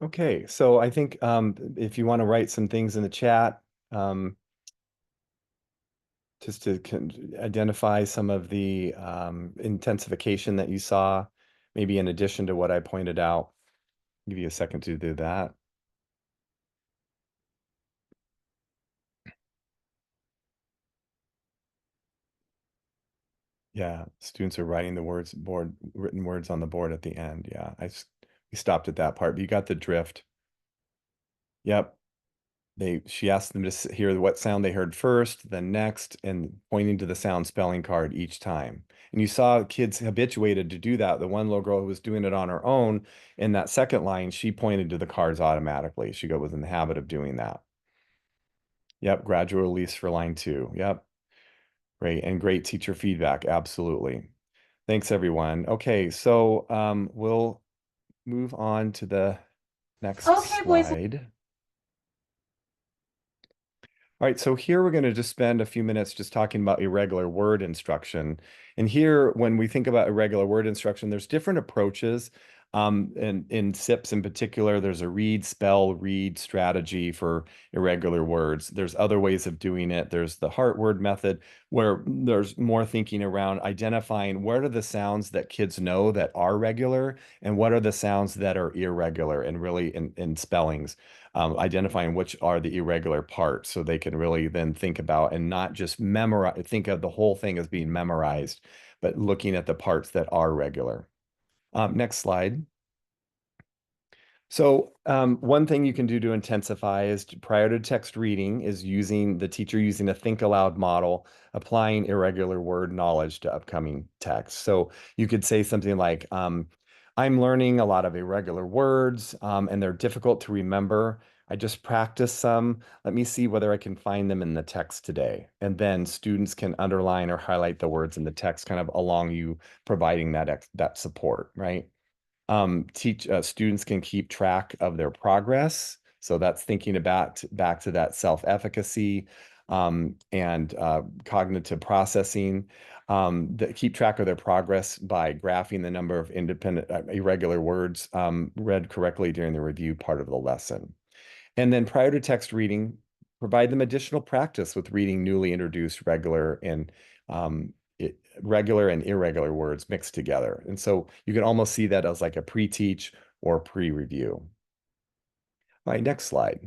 Okay, so I think if you want to write some things in the chat, just to identify some of the intensification that you saw, maybe in addition to what I pointed out. Give you a second to do that. Yeah, students are writing the written words on the board at the end. Yeah, we stopped at that part, but you got the drift. Yep. She asked them to hear what sound they heard first, then next, and pointing to the sound spelling card each time. And you saw kids habituated to do that. The one little girl who was doing it on her own, in that second line, she pointed to the cards automatically. She was in the habit of doing that. Yep, gradual release for line 2. Yep. Great. And great teacher feedback. Absolutely. Thanks, everyone. Okay, so we'll move on to the next slide. All right, so here we're going to just spend a few minutes just talking about irregular word instruction. And here, when we think about irregular word instruction, there's different approaches. And in SIPs in particular, there's a read, spell, read strategy for irregular words. There's other ways of doing it. There's the heart word method, where there's more thinking around identifying what are the sounds that kids know that are regular and what are the sounds that are irregular, and really in spellings. Identifying which are the irregular parts, so they can really then think about and not just memorize, think of the whole thing as being memorized, but looking at the parts that are regular. Next slide. So one thing you can do to intensify is prior to text reading is using the teacher using a think aloud model, applying irregular word knowledge to upcoming text. So you could say something like, I'm learning a lot of irregular words and they're difficult to remember. I just practiced some. Let me see whether I can find them in the text today. And then students can underline or highlight the words in the text kind of along you providing that support, right? Students can keep track of their progress. So that's thinking about back to that self-efficacy and cognitive processing. That keep track of their progress by graphing the number of independent irregular words read correctly during the review part of the lesson. And then prior to text reading, provide them additional practice with reading newly introduced um, regular and irregular words mixed together. And so you can almost see that as like a pre-teach or pre-review. All right, next slide.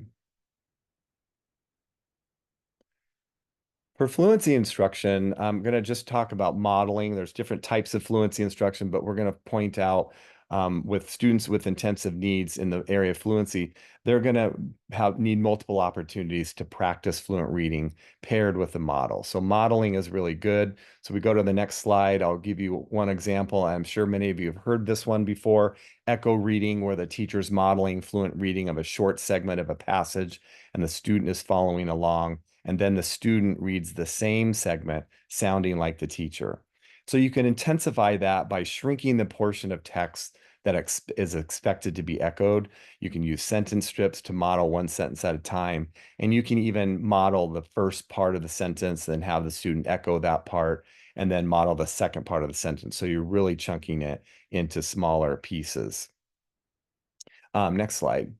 For fluency instruction, I'm going to just talk about modeling. There's different types of fluency instruction, but we're going to point out with students with intensive needs in the area of fluency, they're going to need multiple opportunities to practice fluent reading paired with the model. So modeling is really good. So we go to the next slide. I'll give you one example. I'm sure many of you have heard this one before. Echo reading, where the teacher's modeling fluent reading of a short segment of a passage and the student is following along. And then the student reads the same segment sounding like the teacher. So you can intensify that by shrinking the portion of text that is expected to be echoed. You can use sentence strips to model one sentence at a time. And you can even model the first part of the sentence, then have the student echo that part, and then model the second part of the sentence. So you're really chunking it into smaller pieces. Next slide.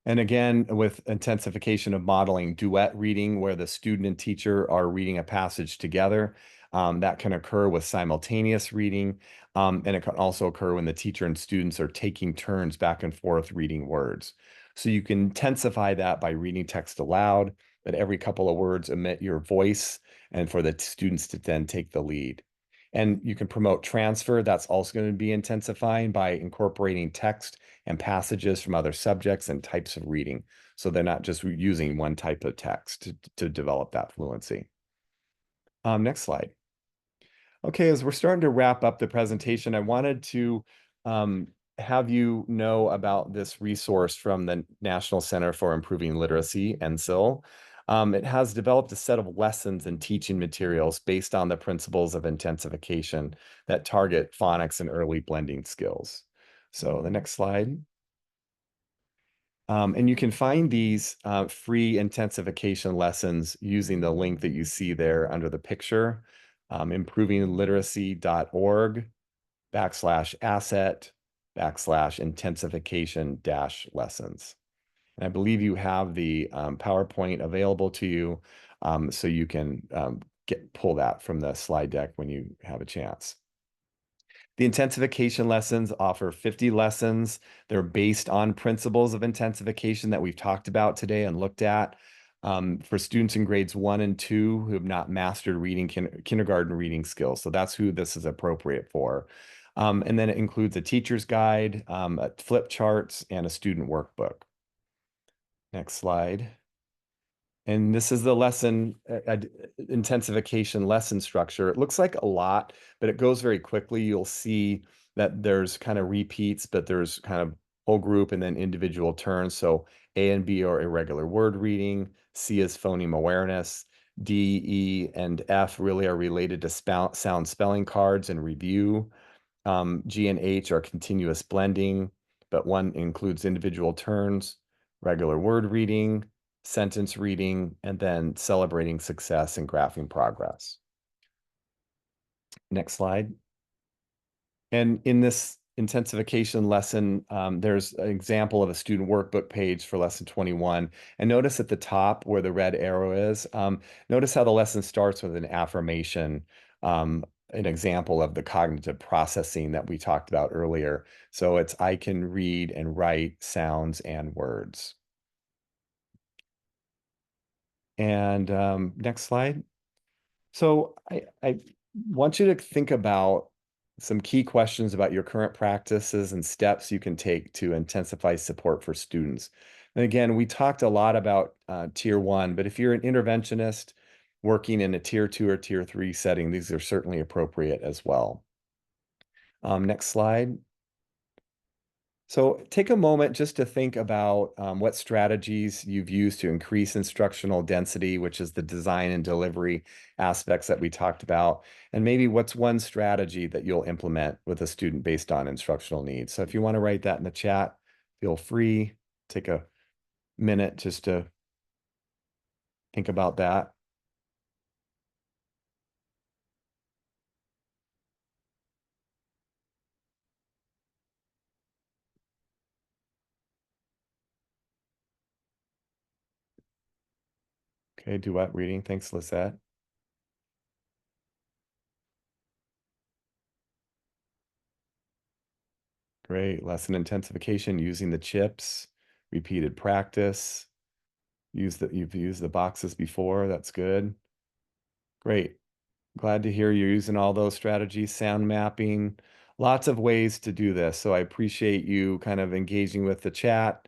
And again, with intensification of modeling, duet reading, where the student and teacher are reading a passage together. That can occur with simultaneous reading, and it can also occur when the teacher and students are taking turns back and forth reading words. So you can intensify that by reading text aloud, but every couple of words emit your voice, and for the students to then take the lead. And you can promote transfer. That's also going to be intensifying by incorporating text and passages from other subjects and types of reading. So they're not just using one type of text to develop that fluency. Next slide. Okay, as we're starting to wrap up the presentation, I wanted to have you know about this resource from the National Center for Improving Literacy, NCIL. It has developed a set of lessons and teaching materials based on the principles of intensification that target phonics and early blending skills. So the next slide. And you can find these free intensification lessons using the link that you see there under the picture, improvingliteracy.org/asset/intensification-lessons. And I believe you have the PowerPoint available to you, so you can pull that from the slide deck when you have a chance. The intensification lessons offer 50 lessons. They're based on principles of intensification that we've talked about today and looked at. For students in grades 1 and 2 who have not mastered reading kindergarten reading skills. So that's who this is appropriate for. And then it includes a teacher's guide, flip charts, and a student workbook. Next slide. And this is the lesson intensification lesson structure. It looks like a lot, but it goes very quickly. You'll see that there's kind of repeats, but there's kind of whole group and then individual turns. So A and B are irregular word reading. C is phoneme awareness. D, E, and F really are related to sound spelling cards and review. G and H are continuous blending, but one includes individual turns, regular word reading, sentence reading, and then celebrating success and graphing progress. Next slide. And in this intensification lesson, there's an example of a student workbook page for lesson 21. And notice at the top where the red arrow is, notice how the lesson starts with an affirmation, an example of the cognitive processing that we talked about earlier. So it's I can read and write sounds and words. And next slide. So I want you to think about some key questions about your current practices and steps you can take to intensify support for students. And again, we talked a lot about Tier 1, but if you're an interventionist working in a Tier 2 or Tier 3 setting, these are certainly appropriate as well. Next slide. So take a moment just to think about what strategies you've used to increase instructional density, which is the design and delivery aspects that we talked about, and maybe what's one strategy that you'll implement with a student based on instructional needs. So if you want to write that in the chat, feel free. Take a minute just to think about that. Okay, duet reading. Thanks, Lisette. Great. Lesson intensification using the chips, repeated practice. You've used the boxes before. That's good. Great. Glad to hear you're using all those strategies, sound mapping, lots of ways to do this. So I appreciate you kind of engaging with the chat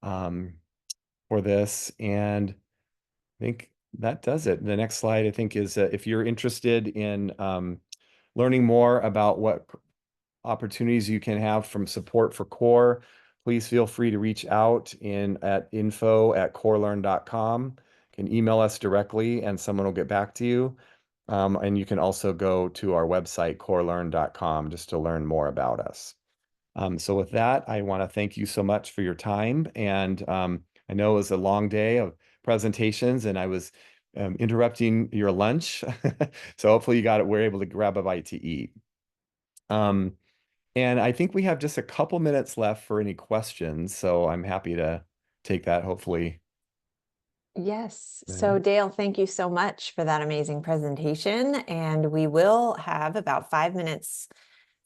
for this. And I think that does it. The next slide, I think, is if you're interested in learning more about what opportunities you can have from support for CORE, please feel free to reach out at info@corelearn.com. You can email us directly and someone will get back to you. And you can also go to our website, corelearn.com, just to learn more about us. So with that, I want to thank you so much for your time. And I know it was a long day of presentations and I was interrupting your lunch. So hopefully you were able to grab a bite to eat. And I think we have just a couple minutes left for any questions. So I'm happy to take that, hopefully. Yes. So Dale, thank you so much for that amazing presentation. And we will have about 5 minutes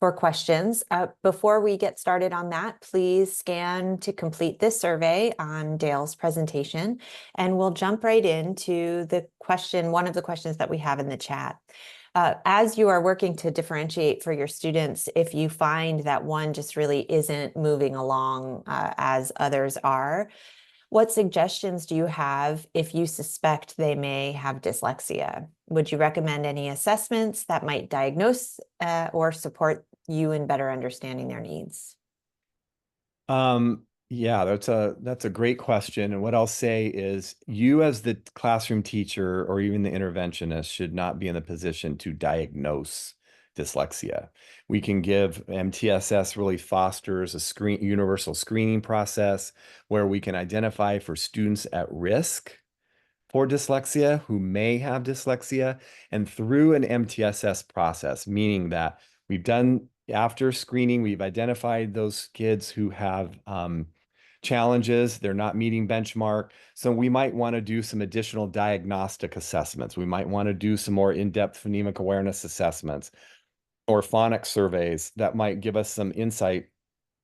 for questions. Before we get started on that, please scan to complete this survey on Dale's presentation, and we'll jump right into one of the questions that we have in the chat. As you are working to differentiate for your students, if you find that one just really isn't moving along as others are, what suggestions do you have if you suspect they may have dyslexia? Would you recommend any assessments that might diagnose or support you in better understanding their needs? Yeah, that's a great question. And what I'll say is you as the classroom teacher or even the interventionist should not be in the position to diagnose dyslexia. We can give MTSS really fosters a universal screening process where we can identify for students at risk for dyslexia who may have dyslexia, and through an MTSS process, meaning that after screening, we've identified those kids who have challenges, they're not meeting benchmark. So we might want to do some additional diagnostic assessments. We might want to do some more in-depth phonemic awareness assessments or phonics surveys that might give us some insight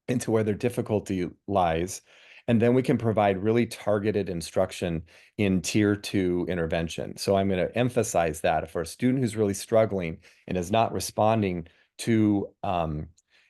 into where their difficulty lies. And then we can provide really targeted instruction in tier 2 intervention. So I'm going to emphasize that if for a student who's really struggling and is not responding to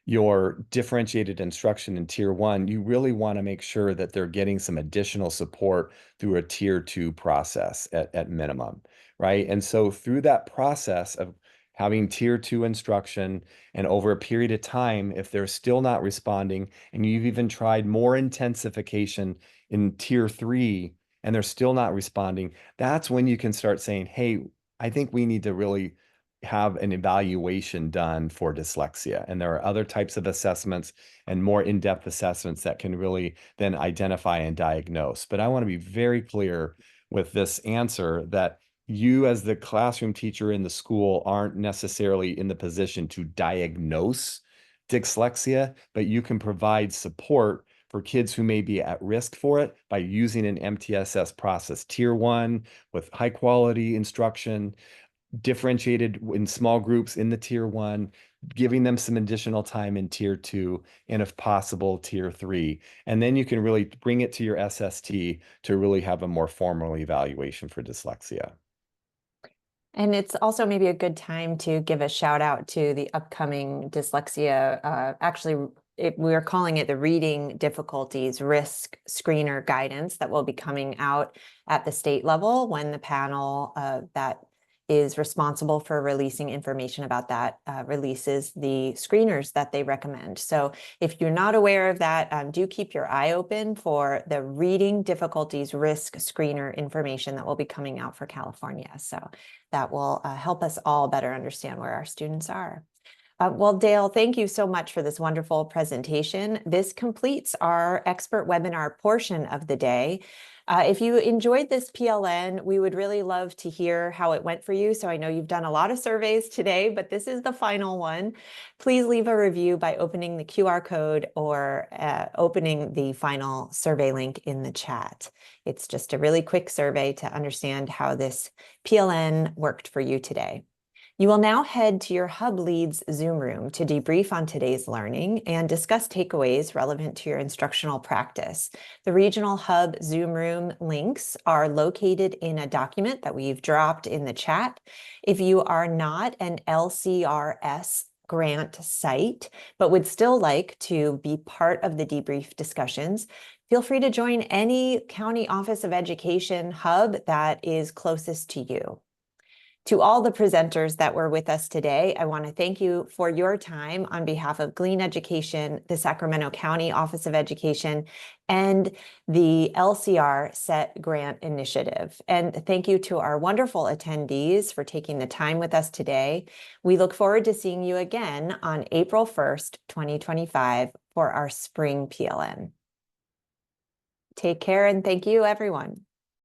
your differentiated instruction in tier 1, you really want to make sure that they're getting some additional support through a tier 2 process at minimum, right? And so through that process of having tier 2 instruction, and over a period of time, if they're still not responding, and you've even tried more intensification in tier 3, and they're still not responding, that's when you can start saying, hey, I think we need to really have an evaluation done for dyslexia. And there are other types of assessments and more in-depth assessments that can really then identify and diagnose. But I want to be very clear with this answer that you as the classroom teacher in the school aren't necessarily in the position to diagnose dyslexia, but you can provide support for kids who may be at risk for it by using an MTSS process, tier 1 with high quality instruction, differentiated in small groups in the tier 1, giving them some additional time in tier 2, and if possible, tier 3. And then you can really bring it to your SST to really have a more formal evaluation for dyslexia. And it's also maybe a good time to give a shout out to the upcoming dyslexia. We're calling it the Reading Difficulties Risk Screener Guidance that will be coming out at the state level when the panel that is responsible for releasing information about that, releases the screeners that they recommend. So if you're not aware of that, do keep your eye open for the reading difficulties risk screener information that will be coming out for California. So that will help us all better understand where our students are. Well, Dale, thank you so much for this wonderful presentation. This completes our expert webinar portion of the day. If you enjoyed this PLN, we would really love to hear how it went for you. So I know you've done a lot of surveys today, but this is the final one. Please leave a review by opening the QR code or opening the final survey link in the chat. It's just a really quick survey to understand how this PLN worked for you today. You will now head to your Hub Leads Zoom room to debrief on today's learning and discuss takeaways relevant to your instructional practice. The Regional Hub Zoom room links are located in a document that we've dropped in the chat. If you are not an LCRS grant site, but would still like to be part of the debrief discussions, feel free to join any County Office of Education hub that is closest to you. To all the presenters that were with us today, I want to thank you for your time on behalf of Glean Education, the Sacramento County Office of Education, and the LCR SET Grant Initiative. And thank you to our wonderful attendees for taking the time with us today. We look forward to seeing you again on April 1st, 2025 for our spring PLN. Take care and thank you, everyone.